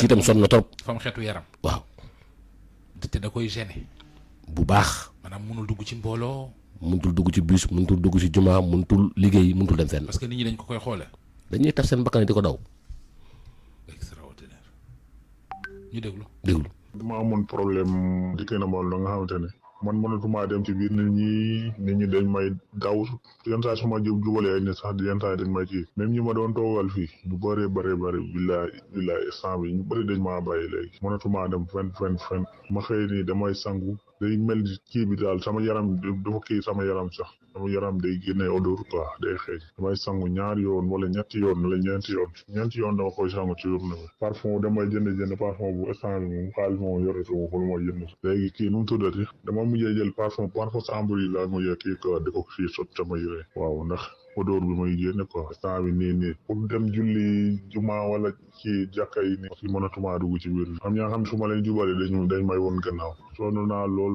kii tam sonn na trop. fam xeetu yaram. waaw. te da koy gêner. bu baax. maanaam mënul dugg ci mbooloo. mënutul dugg ci bus mënutul dugg ci jumaa mënutul liggéey mënutul dem fenn. parce que nit ñi dañ ko koy xoole. dañuy taf seen bakkan di ko daw. extraordinaire. ñu déglu. dama amoon problème dikkee na moom la nga xamante ne man mënatumaa dem ci biir nit ñi dañ may daw yenn saa su ma jubalee ay nit sax yenn saa dañ may ci même ñi ma doon toogal fii ñu bëree billaay instant bi ñu bëri dañ maa bàyyi léegi mënatumaa dem fenn ma xëy nii damay sangu day mel kii bi daal sama yaram dafa kii sama yaram sax sama yaram day génne odeur quoi day xeeñ damay sangu ñaari yoon wala ñetti yoon wala ñeenti yoon dama koy sangu ci journée bi parfum damay jënd parfum bu instant bi moom xaalis moom yoretuma ko lu ma jënd léegi kii nu mu tuddati dama mujjee jël parfum chambre yi laa mujjee kii quoi di ko fii sot sama yére waaw ndax odeur bi may génne quoi instant bi nii pour dem julli juma wala ci jàkka yi nii parce que mënatumaa dugg ci biir am ñaa xam su ma leen jubale dañ may woon gannaaw sonn naa lool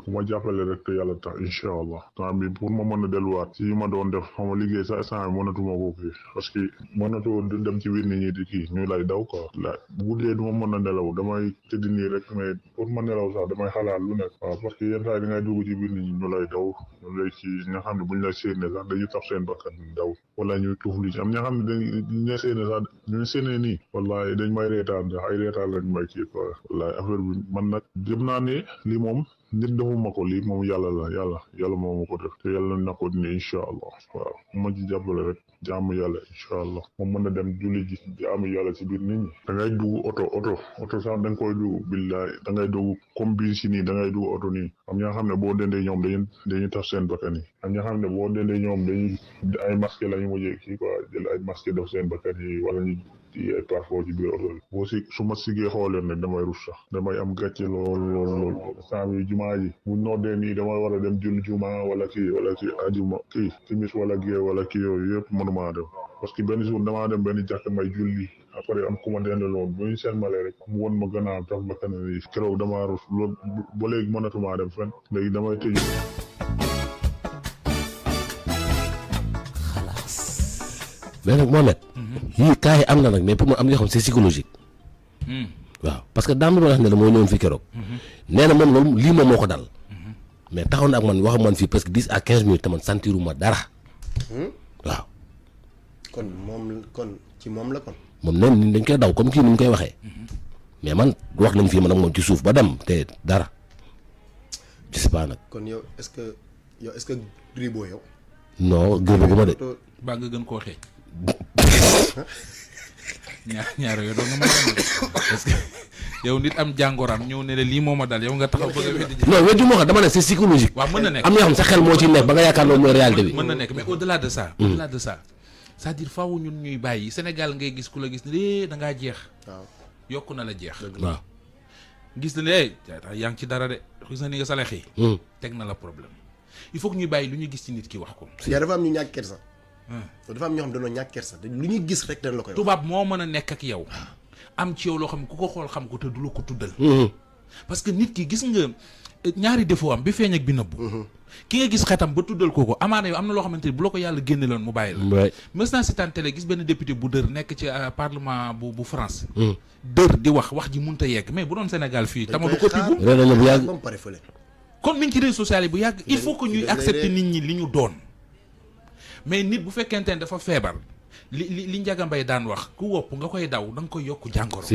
ku ma jàppale rek te yàlla tax incha allah temps bi pour ma mën a delluwaat ci yi ma doon def xama liggéey sax instant bi mënatuma ko kii parce que mënatoo dem ci biir nit ñi di kii ñu lay daw quoi la bu guddee du ma mën a nelaw damay tëdd nii rek mais pour ma nelaw sax damay xalaat lu nekk waaw parce que yenn saa yi da ngay dugg ci biir nit ñi ñu lay daw ñu lay ci nga xam ne buñ la séenee sax dañuy tax seen bakkan daw wala ñuy tuuf li ci am ña xam ne dañ séenee sax ñu séenee nii wallahi dañ may reetaan sax ay reetaan lañ may kii quoi wallahi affaire bi man nag jëm naa ne lii moom nit defuma ko lii moom yàlla moo ma ko def te yàlla na ko dindi incha allah waaw ma ci jàppale rek jaamu yàlla incha allah moom mën na dem julli ji jaamu yàlla ci biir nit ñi da ngay dugg oto sax da nga koy dugg billaay da ngay dugg comme bii si nii da ngay dugg oto nii am ñaa xam ne boo dendee ñoom dañuy taf seen bakkan yi am ñaa xam ne boo dendee ñoom dañuy ay masque la ñu mujjee kii quoi jël ay masque def seen bakkan yi wala ñu ci ay parfois ci biir oto bi boo si su ma sigee xooleen ne damay rus sax damay am gàcce lool saa bi jumaa ji bu noddee nii damay war a dem julli jumaa wala kii ajuma kii timis wala gée wala kii yooyu yëpp mënumaa dem parce que benn jour damaa dem benn jàkk may julli après am ku ma dendaloon bu ñu seen malee rek mu won ma gannaaw tax ba kanam yi keroog damaa rus loolu ba léegi mënatumaa dem fenn léegi damay tëju mais nag Mohamed yii cas yi am na nag mais pour mu am yoo xam c'est psychologique waaw parce que daam bi ma wax ne la moo ñëwoon fii keroog nee na moom loolu lii moom moo ko dal mais taxaw na ak man wax man fii presque 10 à 15 minutes te man sentiruma dara waaw kon ci moom la kon moom neen dañ koy daw comme kii ni mu koy waxee mais man wax nañ fii man ak moom ci suuf ba dem te dara je sais pas nag kon yow est-ce que gribo yow non gërëm ma de baa nga gën koo xeeñ ñaar yooyu doon nga mën a parce que yow nit am jàngooram ñëw ne la lii moo ma dal yow nga taxaw bëgg a weddi non weddi moo xam dama ne c'est psychologique waaw mën na nekk am na yoo xam sa xel moo ciy nekk ba nga yaakaar loolu mooy réalité bi mën na nekk mais au-delà de ça c'est-à-dire faaw ñun ñuy bàyyi Sénégal ngay gis ku la gis ne da ngaa jeex waaw yokku na la jeex waaw gis na ne yaa ngi ci dara de gis na ni nga salax yi teg na la problème il faut que ñuy bàyyi lu ñu gis ci nit ki wax ko yaa dafa am ñu ñàkk kersa dafa am ñoo xam dañoo ñàkk kersa lu ñuy gis rek dañ la koy wax tubaab moo mën a nekk ak yow am ci yow loo xam ne ku ko xool xam ko te du la ko tuddal parce que nit ki gis nga ñaari défaut am bi feeñ ak bi nëbbu ki nga gis xetam ba tuddal ko amaana yow am na loo xamante ni bu la ko yàlla génne loon mu bàyyi la mës naa seetaan télé gis benn député bu dër nekk ci parlement bu France dër di wax ji munta yegg mais bu doon Sénégal fii tama du ko tibb bu yàgg kon mi ngi ci réseaux sociaux yi bu yàgg il faut que ñuy accepter nit ñi li ñu doon mais nit bu fekkente ne dafa feebar li Ndiaga Mbaye daan wax ku wopp nga koy daw da nga koy yokk jàngoro